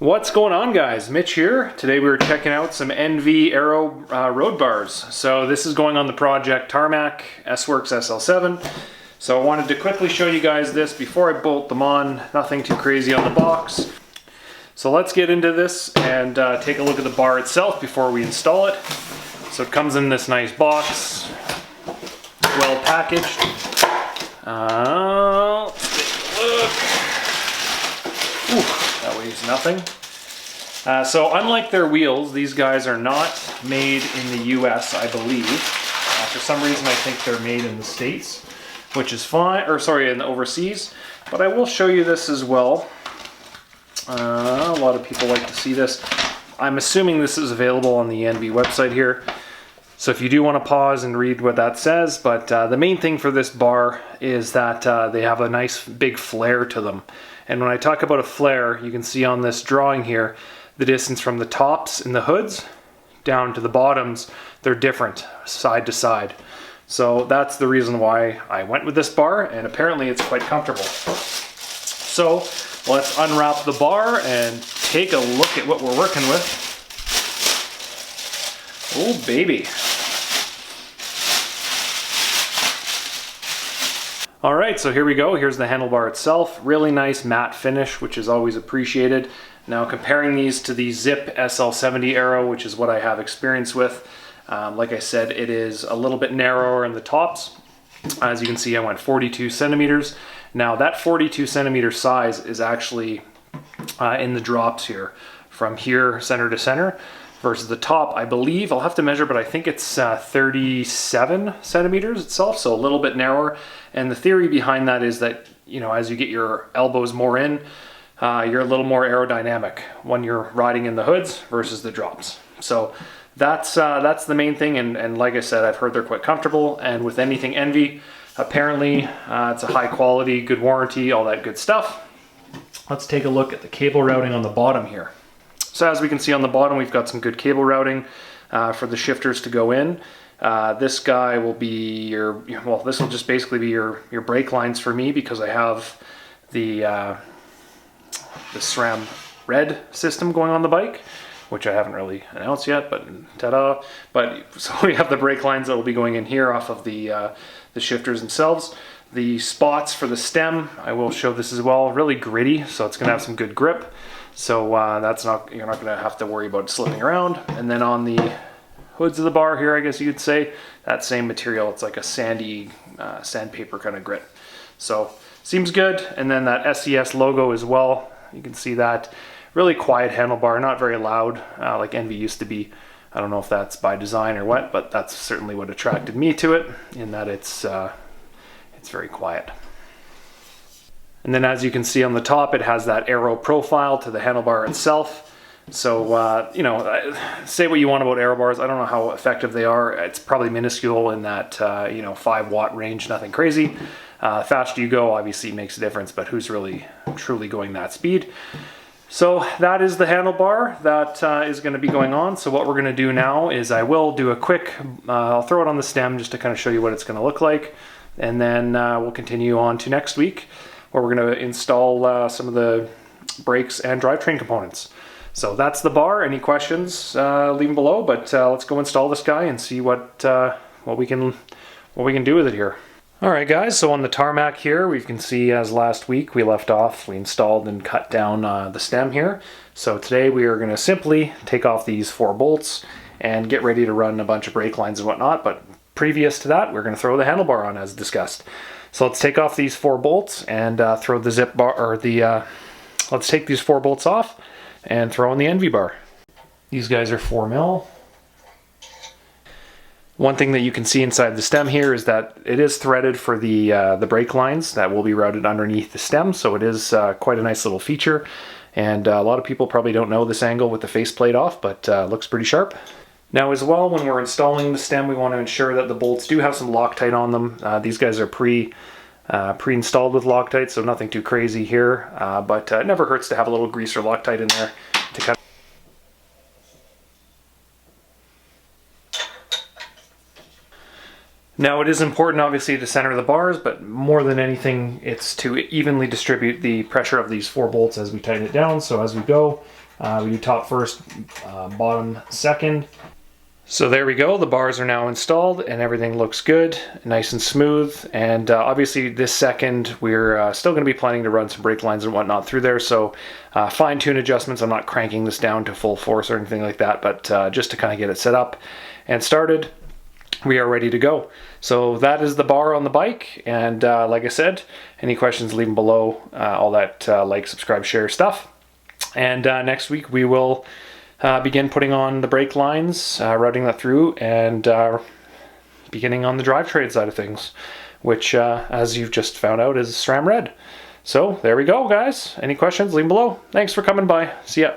What's going on, guys? Mitch here. Today we were checking out some Enve Aero road bars. So this is going on the project Tarmac S-Works SL7. So I wanted to quickly show you guys this before I bolt them on. Nothing too crazy on the box. So let's get into this and take a look at the bar itself before we install it. So it comes in this nice box, well packaged. Let's take a look. Ooh. That weighs nothing. So unlike their wheels, these guys are not made in the US, I believe. For some reason I think they're made in the States, which is fine, or sorry, in the overseas. But I will show you this as well. A lot of people like to see this. I'm assuming this is available on the Enve website here. So if you do want to pause and read what that says, but the main thing for this bar is that they have a nice big flare to them. And when I talk about a flare, you can see on this drawing here, the distance from the tops in the hoods down to the bottoms, they're different side to side. So that's the reason why I went with this bar, and apparently it's quite comfortable. So let's unwrap the bar and take a look at what we're working with. Oh baby. Alright, so here we go. Here's the handlebar itself. Really nice matte finish, which is always appreciated. Now comparing these to the Zip SL7 Aero, which is what I have experience with, like I said, it is a little bit narrower in the tops. As you can see, I went 42 centimeters. Now that 42 centimeter size is actually in the drops here, from here center to center, versus the top, I believe, I'll have to measure, but I think it's 37 centimeters itself, so a little bit narrower. And the theory behind that is that, you know, as you get your elbows more in, you're a little more aerodynamic when you're riding in the hoods versus the drops. So that's the main thing, and like I said, I've heard they're quite comfortable, and with anything Enve, apparently it's a high quality, good warranty, all that good stuff. Let's take a look at the cable routing on the bottom here. So as we can see on the bottom, we've got some good cable routing for the shifters to go in. This guy will be your, well, this will just basically be your brake lines for me, because I have the SRAM red system going on the bike, which I haven't really announced yet, but ta-da. But so we have the brake lines that will be going in here off of the shifters themselves. The spots for the stem, I will show this as well, really gritty, so it's gonna have some good grip. So that's not, you're not gonna have to worry about slipping around. And then on the hoods of the bar here, I guess you'd say, that same material, it's like a sandy, sandpaper kind of grit. So seems good. And then that SES logo as well, you can see that. Really quiet handlebar, not very loud, like Enve used to be. I don't know if that's by design or what, but that's certainly what attracted me to it, in that it's very quiet. And then as you can see on the top, it has that aero profile to the handlebar itself. So, you know, say what you want about aero bars. I don't know how effective they are. It's probably minuscule in that, you know, 5-watt range, nothing crazy. Faster you go, obviously makes a difference, but who's really truly going that speed? So that is the handlebar that is going to be going on. So what we're going to do now is I will do a quick, I'll throw it on the stem just to kind of show you what it's going to look like. And then we'll continue on to next week, where we're going to install some of the brakes and drivetrain components. So that's the bar. Any questions, leave them below, but let's go install this guy and see what we can do with it here. Alright guys, so on the tarmac here, we can see as last week we left off, we installed and cut down the stem here. So today we are going to simply take off these 4 bolts and get ready to run a bunch of brake lines and whatnot, but previous to that, we're going to throw the handlebar on as discussed. So let's take off these 4 bolts and throw the zip bar, or the, let's take these 4 bolts off and throw in the Enve bar. These guys are 4 mil. One thing that you can see inside the stem here is that it is threaded for the brake lines that will be routed underneath the stem, so it is quite a nice little feature. And a lot of people probably don't know this angle with the faceplate off, but looks pretty sharp. Now as well, when we're installing the stem, we want to ensure that the bolts do have some Loctite on them. These guys are pre-installed with Loctite, so nothing too crazy here, but it never hurts to have a little grease or Loctite in there to cut. Now it is important obviously to center the bars, but more than anything it's to evenly distribute the pressure of these 4 bolts as we tighten it down. So as we go, We do top first, bottom second. So there we go, the bars are now installed and everything looks good, nice and smooth. And obviously this second, we're still going to be planning to run some brake lines and whatnot through there. So fine-tune adjustments, I'm not cranking this down to full force or anything like that, but just to kind of get it set up and started, we are ready to go. So that is the bar on the bike. And like I said, any questions, leave them below, all that like, subscribe, share stuff. And next week we will begin putting on the brake lines, routing that through, and beginning on the drivetrain side of things, which, as you've just found out, is SRAM Red. So there we go, guys. Any questions, leave them below. Thanks for coming by. See ya.